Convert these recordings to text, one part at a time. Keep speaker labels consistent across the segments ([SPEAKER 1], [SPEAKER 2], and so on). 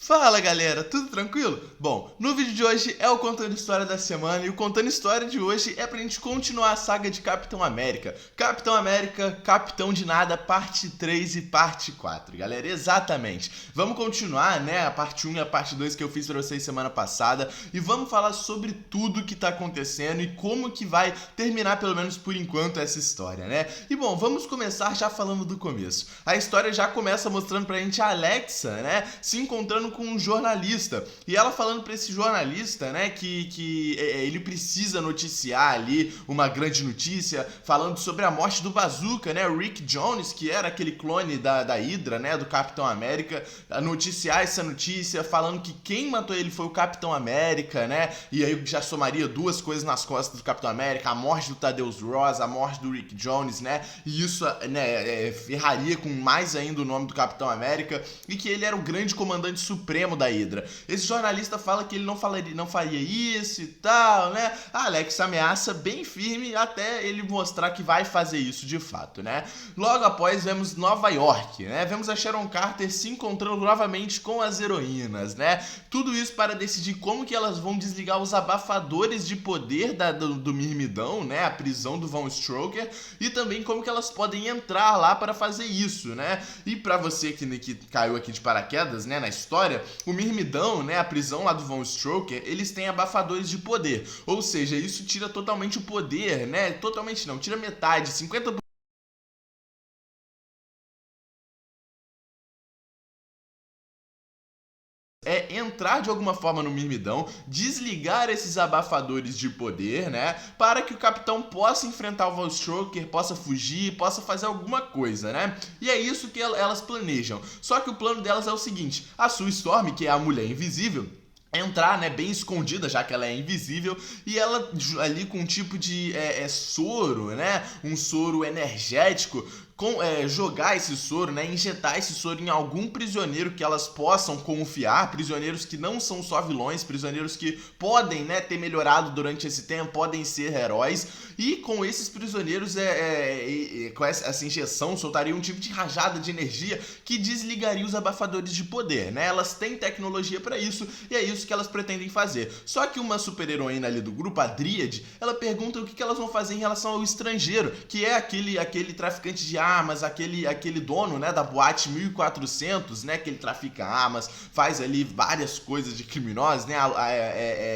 [SPEAKER 1] Fala galera, tudo tranquilo? Bom, no vídeo de hoje é o Contando História da semana e o Contando História de hoje é pra gente continuar a saga de Capitão América. Capitão América, Capitão de Nada, parte 3 e parte 4, galera, exatamente. Vamos continuar, né, a parte 1 e a parte 2 que eu fiz pra vocês semana passada e vamos falar sobre tudo que tá acontecendo e como que vai terminar, pelo menos por enquanto, essa história, né? E bom, vamos começar já falando do começo. A história já começa mostrando pra gente a Alexa, né, se encontrando com um jornalista e ela falando pra esse jornalista, né, que ele precisa noticiar ali uma grande notícia, falando sobre a morte do Bazooka, né, o Rick Jones, que era aquele clone da Hydra, né, do Capitão América, a noticiar essa notícia, falando que quem matou ele foi o Capitão América, né, e aí já somaria duas coisas nas costas do Capitão América, a morte do Thaddeus Ross, a morte do Rick Jones, né, e isso, né, ferraria com mais ainda o nome do Capitão América, e que ele era o grande comandante supremo da Hydra. Esse jornalista fala que ele não faria isso e tal, né? A Alex ameaça bem firme até ele mostrar que vai fazer isso de fato, né? Logo após vemos Nova York, né? Vemos a Sharon Carter se encontrando novamente com as heroínas, né? Tudo isso para decidir como que elas vão desligar os abafadores de poder do Mirmidão, né? A prisão do Von Strucker, e também como que elas podem entrar lá para fazer isso, né? E para você que caiu aqui de paraquedas, né, na história, o Mirmidão, né, a prisão lá do Von Strucker, eles têm abafadores de poder, ou seja, isso tira totalmente o poder, né, totalmente não, tira metade, 50% é entrar de alguma forma no Mirmidão, desligar esses abafadores de poder, né, para que o Capitão possa enfrentar o Von Strucker, possa fugir, possa fazer alguma coisa, né, e é isso que elas planejam. Só que o plano delas é o seguinte: a Sue Storm, que é a mulher invisível, entrar, né, bem escondida, já que ela é invisível, e ela ali com um tipo de soro, né, um soro energético, jogar esse soro, né, injetar esse soro em algum prisioneiro que elas possam confiar, prisioneiros que não são só vilões, prisioneiros que podem, né, ter melhorado durante esse tempo, podem ser heróis, e com esses prisioneiros, com essa injeção, soltaria um tipo de rajada de energia que desligaria os abafadores de poder, né, elas têm tecnologia para isso, e é isso que elas pretendem fazer. Só que uma super-heroína ali do grupo, a Dríade, ela pergunta o que elas vão fazer em relação ao estrangeiro, que é aquele traficante de armas, aquele dono, né, da boate 1400, né, que ele trafica armas, faz ali várias coisas de criminosos, né,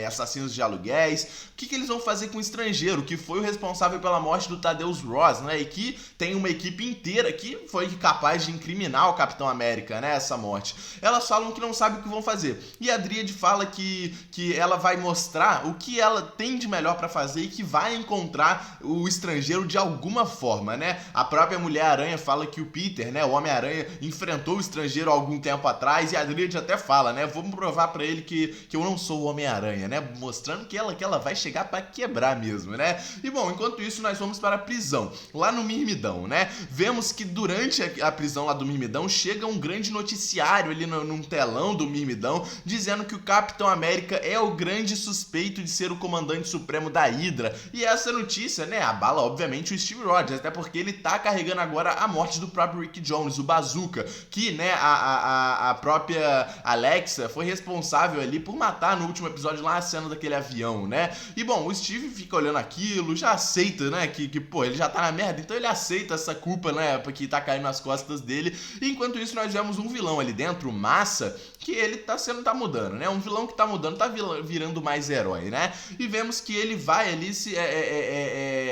[SPEAKER 1] assassinos de aluguéis. O que eles vão fazer com o estrangeiro, que foi o responsável pela morte do Thaddeus Ross, né, e que tem uma equipe inteira que foi capaz de incriminar o Capitão América, né, essa morte. Elas falam que não sabem o que vão fazer, e a Dríade fala que ela vai mostrar o que ela tem de melhor pra fazer e que vai encontrar o estrangeiro de alguma forma, né? A própria Mulher-Aranha fala que o Peter, né, o Homem-Aranha, enfrentou o estrangeiro há algum tempo atrás, e a Dríade até fala, né, vamos provar pra ele que eu não sou o Homem-Aranha, né, mostrando que ela vai chegar pra quebrar mesmo, né? E bom, enquanto isso nós vamos para a prisão, lá no Mirmidão, né? Vemos que durante a prisão lá do Mirmidão chega um grande noticiário ali num telão do Mirmidão, dizendo que o Capitão América é o grande suspeito de ser o comandante supremo da Hydra. E essa notícia, né, abala obviamente o Steve Rogers, até porque ele tá carregando agora a morte do próprio Rick Jones, o Bazooka, que, né, a própria Alexa foi responsável ali por matar no último episódio lá a cena daquele avião, né? E bom, o Steve fica olhando aquilo, já aceita, né, que pô, ele já tá na merda, então ele aceita essa culpa, né, que tá caindo nas costas dele. E enquanto isso nós vemos um vilão ali dentro, Massa, que ele tá mudando, né? Um vilão que tá mudando, tá virando mais herói, né? E vemos que ele vai ali se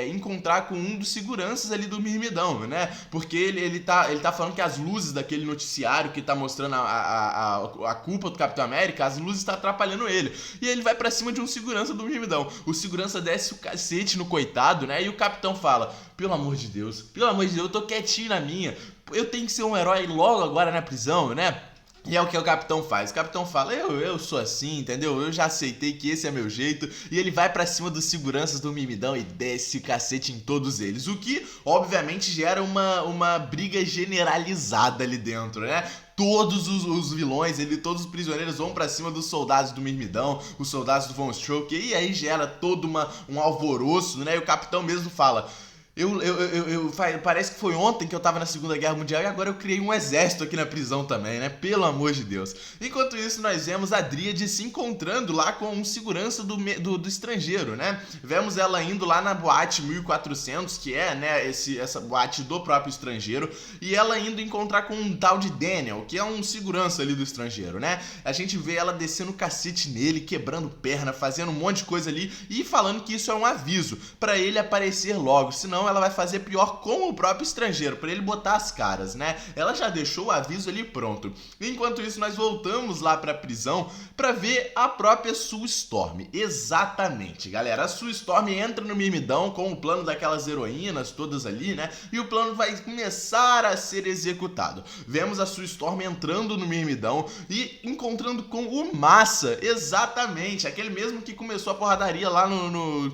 [SPEAKER 1] encontrar com um dos seguranças ali do Mirmidão, né? Porque ele tá falando que as luzes daquele noticiário que tá mostrando a culpa do Capitão América, as luzes tá atrapalhando ele. E ele vai pra cima de um segurança do Mirmidão. O segurança desce o cacete no coitado, né? E o Capitão fala: pelo amor de Deus, eu tô quietinho na minha. Eu tenho que ser um herói logo agora na prisão, né? E é o que o Capitão faz. O Capitão fala: eu sou assim, entendeu? Eu já aceitei que esse é meu jeito. E ele vai pra cima dos seguranças do Mirmidão e desce o cacete em todos eles. O que, obviamente, gera uma briga generalizada ali dentro, né? Todos os vilões, todos os prisioneiros vão pra cima dos soldados do Mirmidão, os soldados do Von Strucker, e aí gera todo um alvoroço, né? E o Capitão mesmo fala: Parece que foi ontem que eu tava na Segunda Guerra Mundial e agora eu criei um exército aqui na prisão também, né? Pelo amor de Deus. Enquanto isso, nós vemos a Dríade se encontrando lá com um segurança do estrangeiro, né? Vemos ela indo lá na boate 1400, que é, né, essa boate do próprio estrangeiro, e ela indo encontrar com um tal de Daniel, que é um segurança ali do estrangeiro, né? A gente vê ela descendo o cacete nele, quebrando perna, fazendo um monte de coisa ali e falando que isso é um aviso pra ele aparecer logo, senão ela vai fazer pior com o próprio estrangeiro, pra ele botar as caras, né? Ela já deixou o aviso ali pronto. Enquanto isso, nós voltamos lá pra prisão pra ver a própria Sue Storm. Exatamente, galera. A Sue Storm entra no Mirmidão com o plano daquelas heroínas todas ali, né? E o plano vai começar a ser executado. Vemos a Sue Storm entrando no Mirmidão e encontrando com o Massa. Exatamente, aquele mesmo que começou a porradaria lá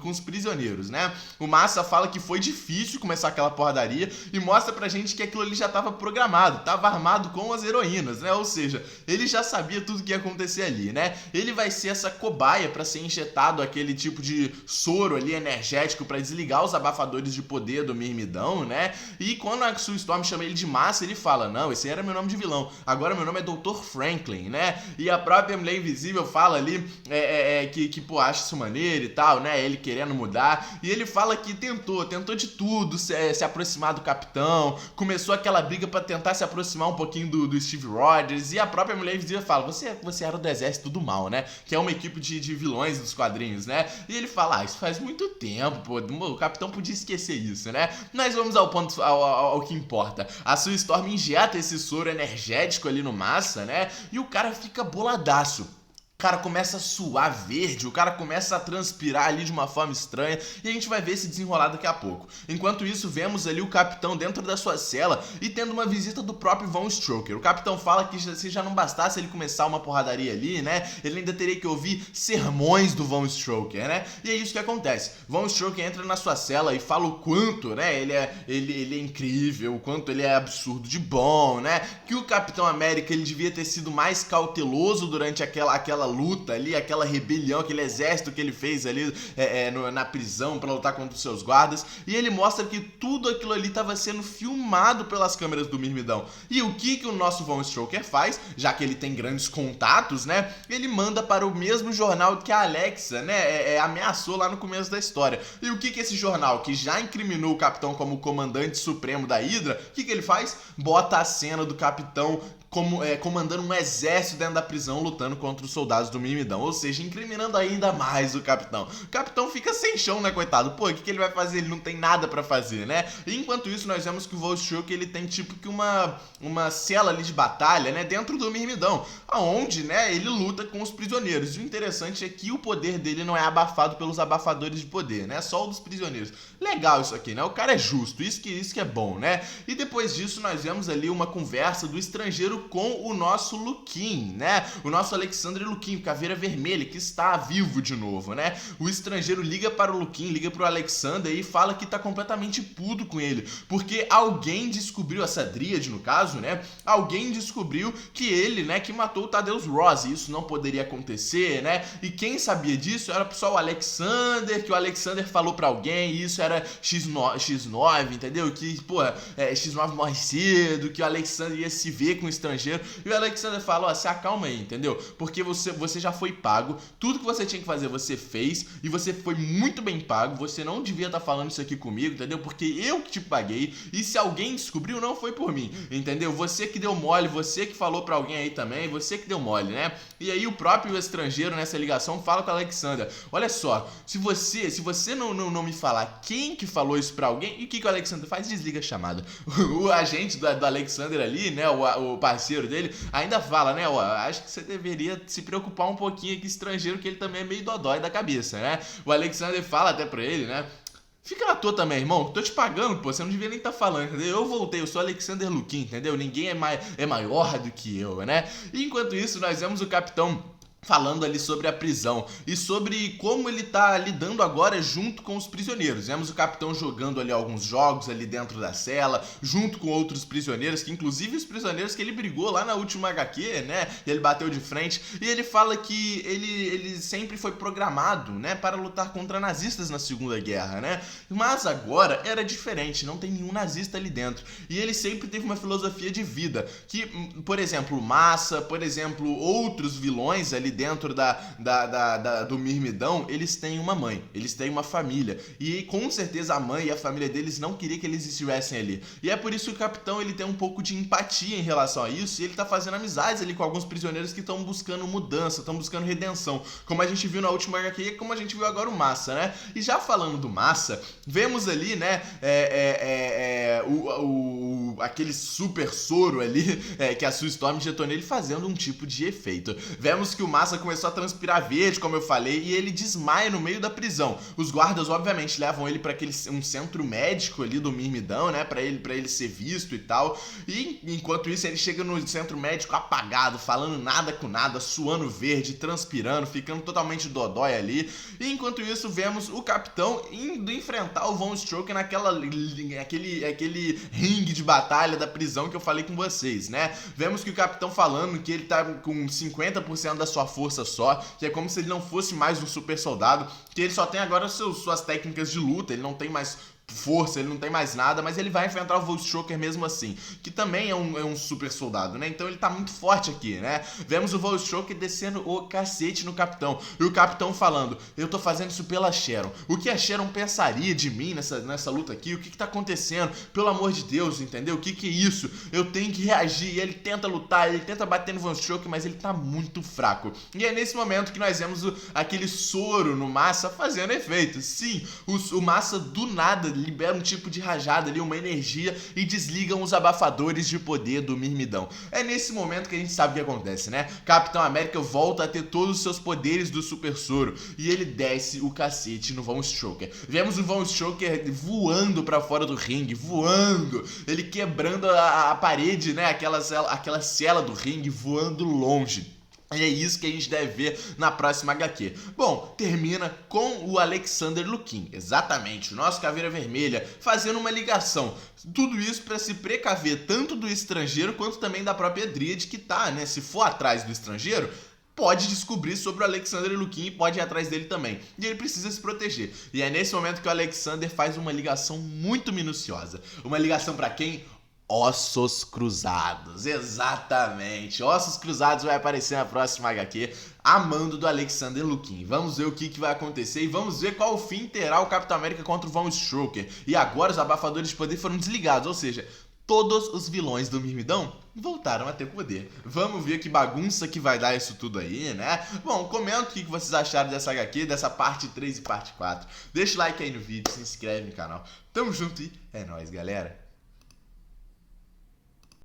[SPEAKER 1] com os prisioneiros, né? O Massa fala que foi difícil começar aquela porradaria e mostra pra gente que aquilo ali já estava programado, estava armado com as heroínas, né? Ou seja, ele já sabia tudo que ia acontecer ali, né? Ele vai ser essa cobaia pra ser injetado aquele tipo de soro ali energético pra desligar os abafadores de poder do Mirmidão, né? E quando a Sue Storm chama ele de Massa, ele fala: não, esse era meu nome de vilão, agora meu nome é Dr. Franklin, né? E a própria Mulher Invisível fala ali pô, acha isso maneiro e tal, né? Ele querendo mudar, e ele fala que tentou de tudo se aproximar do Capitão, começou aquela briga pra tentar se aproximar um pouquinho do Steve Rogers, e a própria Mulher Invisível fala: você era do exército do mal, né? Que é uma equipe de vilões dos quadrinhos, né? E ele fala: isso faz muito tempo, pô, o Capitão podia esquecer isso, né? Mas vamos ao ponto, ao que importa. A Sue Storm injeta esse soro energético ali no Massa, né? E o cara fica boladaço. O cara começa a suar verde, o cara começa a transpirar ali de uma forma estranha, e a gente vai ver esse desenrolar daqui a pouco. Enquanto isso, vemos ali o Capitão dentro da sua cela e tendo uma visita do próprio Von Strucker. O Capitão fala que se já não bastasse ele começar uma porradaria ali, né, ele ainda teria que ouvir sermões do Von Strucker, né? E é isso que acontece. Von Strucker entra na sua cela e fala o quanto, né, ele é incrível, o quanto ele é absurdo de bom, né? Que o Capitão América ele devia ter sido mais cauteloso durante aquela luta ali, aquela rebelião, aquele exército que ele fez ali na prisão pra lutar contra os seus guardas, e ele mostra que tudo aquilo ali estava sendo filmado pelas câmeras do Mirmidão. E o que o nosso Von Strucker faz, já que ele tem grandes contatos, né, ele manda para o mesmo jornal que a Alexa, né, ameaçou lá no começo da história. E o que esse jornal, que já incriminou o Capitão como comandante supremo da Hydra, o que ele faz? Bota a cena do Capitão comandando um exército dentro da prisão lutando contra os soldados do Mirmidão, ou seja, incriminando ainda mais o Capitão. O Capitão fica sem chão, né, coitado? Pô, o que ele vai fazer? Ele não tem nada pra fazer, né? E enquanto isso, nós vemos que o Von Strucker, ele tem tipo que uma cela ali de batalha, né, dentro do Mirmidão, aonde, né, ele luta com os prisioneiros. E o interessante é que o poder dele não é abafado pelos abafadores de poder, né? Só o dos prisioneiros. Legal isso aqui, né? O cara é justo, isso que é bom, né? E depois disso, nós vemos ali uma conversa do estrangeiro com o nosso Luquim, né? O nosso Alexander Luquim, Caveira Vermelha, que está vivo de novo, né? O estrangeiro liga para o Luquim, liga para o Alexander e fala que tá completamente puto com ele, porque alguém descobriu, essa Dríade no caso, né? Alguém descobriu que ele, né, que matou o Thaddeus Ross, e isso não poderia acontecer, né? E quem sabia disso era só o Alexander, que o Alexander falou pra alguém, e isso era X9, entendeu? Que, pô, X9 morre cedo, que o Alexander ia se ver com o estrangeiro. E o Alexander fala: ó, se acalma aí, entendeu? Porque você já foi pago, tudo que você tinha que fazer você fez, e você foi muito bem pago, você não devia estar falando isso aqui comigo, entendeu? Porque eu que te paguei, e se alguém descobriu, não foi por mim, entendeu? Você que deu mole, você que falou pra alguém aí também, você que deu mole, né? E aí o próprio estrangeiro nessa ligação fala com o Alexander: olha só, se você não me falar quem que falou isso pra alguém, e o que o Alexander faz? Desliga a chamada. O agente do Alexander ali, né, o parceiro dele, ainda fala, né, ó, acho que você deveria se preocupar um pouquinho aqui, estrangeiro, que ele também é meio dodói da cabeça, né? O Alexander fala até pra ele, né: fica na tua também, irmão, tô te pagando, pô, você não devia nem estar falando, entendeu? Eu voltei, eu sou Alexander Luquim, entendeu? Ninguém é maior do que eu, né? E enquanto isso, nós vemos o Capitão falando ali sobre a prisão e sobre como ele tá lidando agora junto com os prisioneiros. Vemos o capitão jogando ali alguns jogos ali dentro da cela, junto com outros prisioneiros, que inclusive os prisioneiros que ele brigou lá na última HQ, né, ele bateu de frente, e ele fala que ele sempre foi programado, né, para lutar contra nazistas na Segunda Guerra, né, mas agora era diferente, não tem nenhum nazista ali dentro, e ele sempre teve uma filosofia de vida, que, por exemplo, o Massa, por exemplo, outros vilões ali dentro do Mirmidão, eles têm uma mãe, eles têm uma família, e com certeza a mãe e a família deles não queria que eles estivessem ali, e é por isso que o capitão ele tem um pouco de empatia em relação a isso, e ele tá fazendo amizades ali com alguns prisioneiros que estão buscando mudança, estão buscando redenção, como a gente viu na última HQ e como a gente viu agora o Massa, né? E já falando do Massa, vemos ali, né, aquele super soro ali, que a Sue Storm injetou nele, fazendo um tipo de efeito. Vemos que o Massa começou a transpirar verde, como eu falei, e ele desmaia no meio da prisão. Os guardas, obviamente, levam ele para um centro médico ali do Mirmidão, né, pra ele ser visto e tal. E enquanto isso, ele chega no centro médico apagado, falando nada com nada, suando verde, transpirando, ficando totalmente dodói ali. E enquanto isso, vemos o capitão indo enfrentar o Von Strucker naquele ringue de batalha da prisão que eu falei com vocês, né? Vemos que o capitão falando que ele tá com 50% da sua força só, que é como se ele não fosse mais um super soldado, que ele só tem agora suas técnicas de luta, ele não tem mais força, ele não tem mais nada, mas ele vai enfrentar o Volkshocker mesmo assim, que também é um super soldado, né? Então ele tá muito forte aqui, né? Vemos o Volkshocker descendo o cacete no capitão, e o capitão falando, eu tô fazendo isso pela Sharon, o que a Sharon pensaria de mim nessa luta aqui, o que tá acontecendo, pelo amor de Deus, entendeu? O que é isso? Eu tenho que reagir, e ele tenta lutar, ele tenta bater no Volkshocker, mas ele tá muito fraco, e é nesse momento que nós vemos aquele soro no Massa fazendo efeito. Sim, o Massa do nada libera um tipo de rajada ali, uma energia, e desligam os abafadores de poder do Mirmidão. É nesse momento que a gente sabe o que acontece, né? Capitão América volta a ter todos os seus poderes do super soro, e ele desce o cacete no Von Strucker. Vemos o Von Strucker voando pra fora do ringue, voando, ele quebrando a parede, né? Aquela cela do ringue, voando longe. E é isso que a gente deve ver na próxima HQ. Bom, termina com o Alexander Lukin, exatamente, o nosso Caveira Vermelha, fazendo uma ligação. Tudo isso para se precaver tanto do estrangeiro quanto também da própria Dríade que tá, né? Se for atrás do estrangeiro, pode descobrir sobre o Alexander Lukin e pode ir atrás dele também. E ele precisa se proteger. E é nesse momento que o Alexander faz uma ligação muito minuciosa. Uma ligação para quem? Ossos Cruzados, exatamente, Ossos Cruzados vai aparecer na próxima HQ, a mando do Alexander Lukin. Vamos ver o que vai acontecer e vamos ver qual fim terá o Capitão América contra o Von Strucker. E agora os abafadores de poder foram desligados, ou seja, todos os vilões do Mirmidão voltaram a ter poder. Vamos ver que bagunça que vai dar isso tudo aí, né? Bom, comenta o que vocês acharam dessa HQ, dessa parte 3 e parte 4. Deixa o like aí no vídeo, se inscreve no canal. Tamo junto e é nóis, galera.